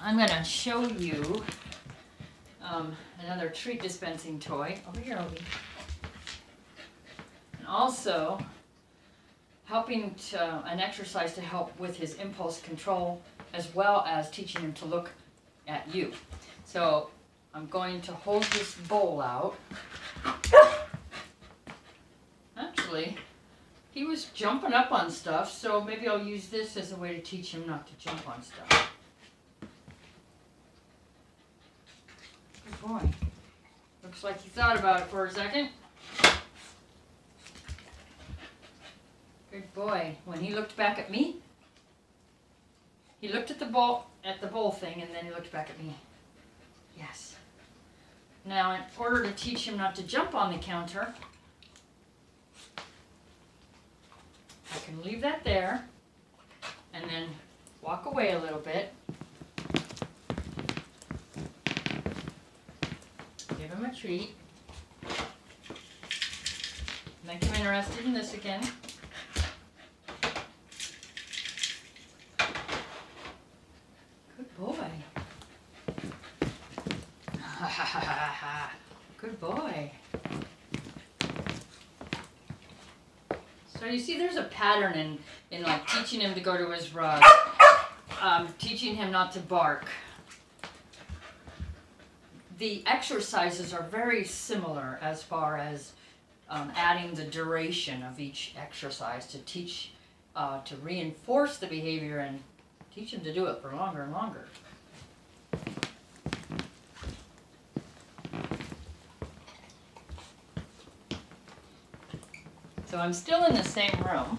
I'm going to show you another treat dispensing toy. Over here, Obi. And also helping an exercise to help with his impulse control, as well as teaching him to look at you. So I'm going to hold this bowl out. Actually, he was jumping up on stuff, so maybe I'll use this as a way to teach him not to jump on stuff. Good boy. Looks like he thought about it for a second. Good boy. When he looked back at me, he looked at the bowl thing, and then he looked back at me. Yes. Now, in order to teach him not to jump on the counter, I can leave that there and then walk away a little bit. Give him a treat. Make him interested in this again. Good boy. Good boy. So you see there's a pattern in like teaching him to go to his rug, teaching him not to bark. The exercises are very similar as far as adding the duration of each exercise to teach, to reinforce the behavior and teach him to do it for longer and longer. So I'm still in the same room.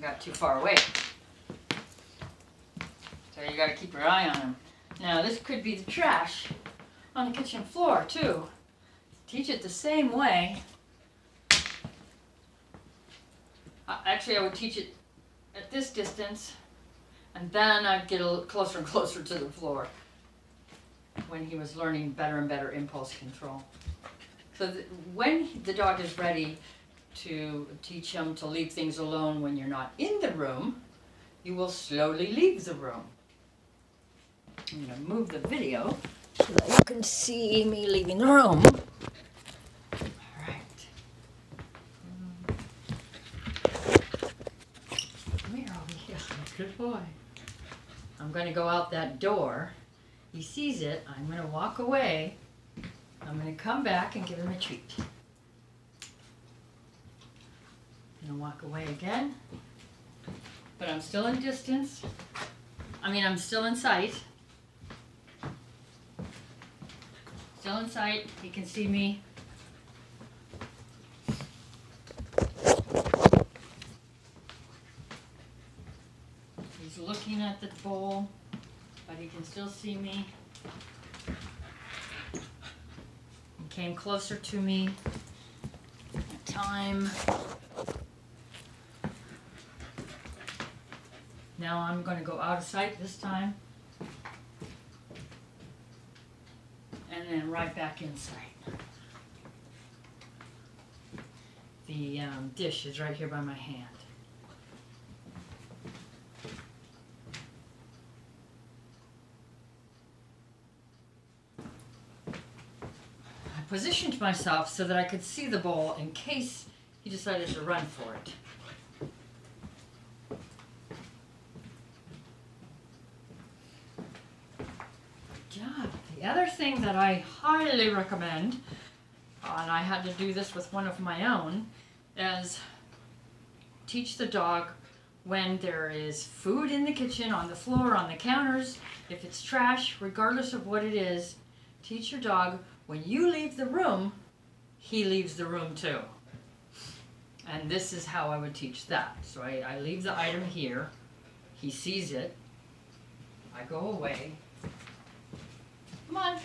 Got too far away. So you got to keep your eye on him. Now this could be the trash on the kitchen floor too. Teach it the same way. Actually, I would teach it at this distance, and then I'd get a little closer and closer to the floor when he was learning better and better impulse control. So when the dog is ready to teach him to leave things alone when you're not in the room, you will slowly leave the room. I'm going to move the video so that you can see me leaving the room. All right. Come here, over here. Good boy. I'm going to go out that door. He sees it. I'm going to walk away. I'm going to come back and give him a treat. I'm going to walk away again. But I'm still in distance. I'm still in sight. Still in sight. He can see me. He's looking at the bowl, but he can still see me. He came closer to me. Time. Now I'm going to go out of sight this time. And then right back in sight. The dish is right here by my hand. I positioned myself so that I could see the bowl in case he decided to run for it. The other thing that I highly recommend, and I had to do this with one of my own, is teach the dog when there is food in the kitchen, on the floor, on the counters, if it's trash, regardless of what it is, teach your dog when you leave the room, he leaves the room too. And this is how I would teach that. So I leave the item here, he sees it, I go away. Come on.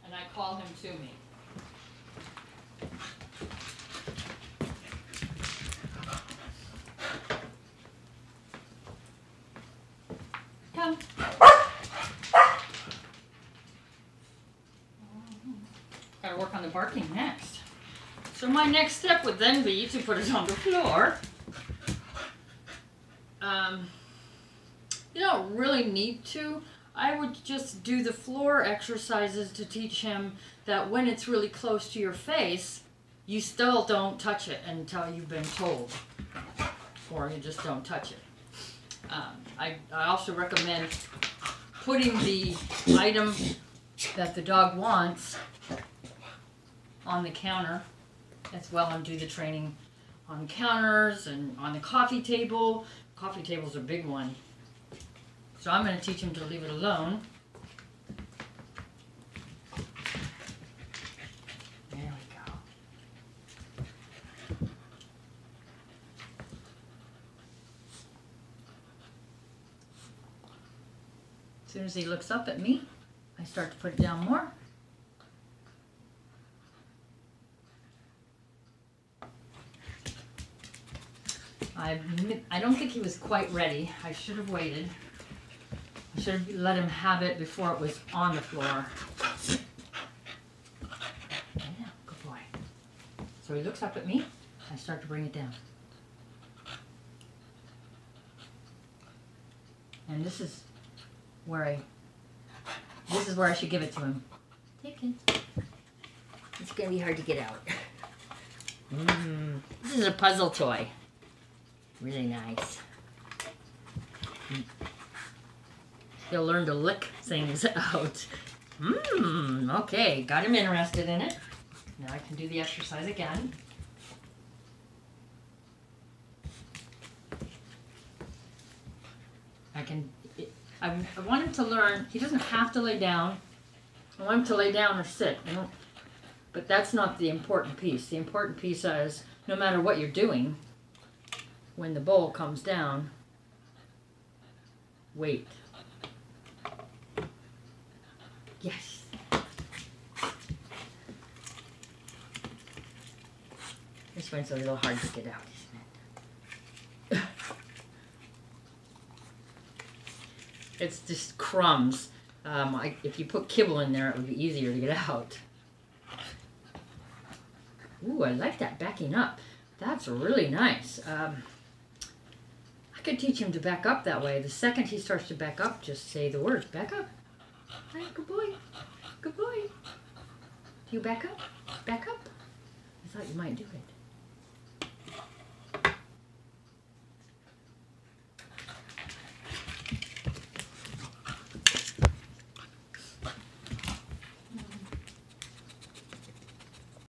And I call him to me. Come. to work on the barking next. So my next step would then be to put it on the floor. You don't really need to. I would just do the floor exercises to teach him that when it's really close to your face, you still don't touch it until you've been told, or you just don't touch it. I also recommend putting the item that the dog wants on the counter as well, and do the training on counters and on the coffee table. Coffee table's a big one. So I'm going to teach him to leave it alone. There we go. As soon as he looks up at me, I start to put it down more. I don't think he was quite ready. I should have waited. I should have let him have it before it was on the floor. Yeah, good boy. So he looks up at me. I start to bring it down. And this is where I should give it to him. Take it. It's gonna be hard to get out. This is a puzzle toy. Really nice. He'll learn to lick things out. Okay, got him interested in it. Now I can do the exercise again. I want him to learn, he doesn't have to lay down. I want him to lay down or sit. But that's not the important piece. The important piece is, no matter what you're doing, when the bowl comes down, wait. Yes. This one's a little hard to get out, isn't it? It's just crumbs. If you put kibble in there, it would be easier to get out. Ooh, I like that backing up. That's really nice. I could teach him to back up that way. The second he starts to back up, just say the words, back up. Hey, good boy. Good boy. Do you back up? Back up? I thought you might do it.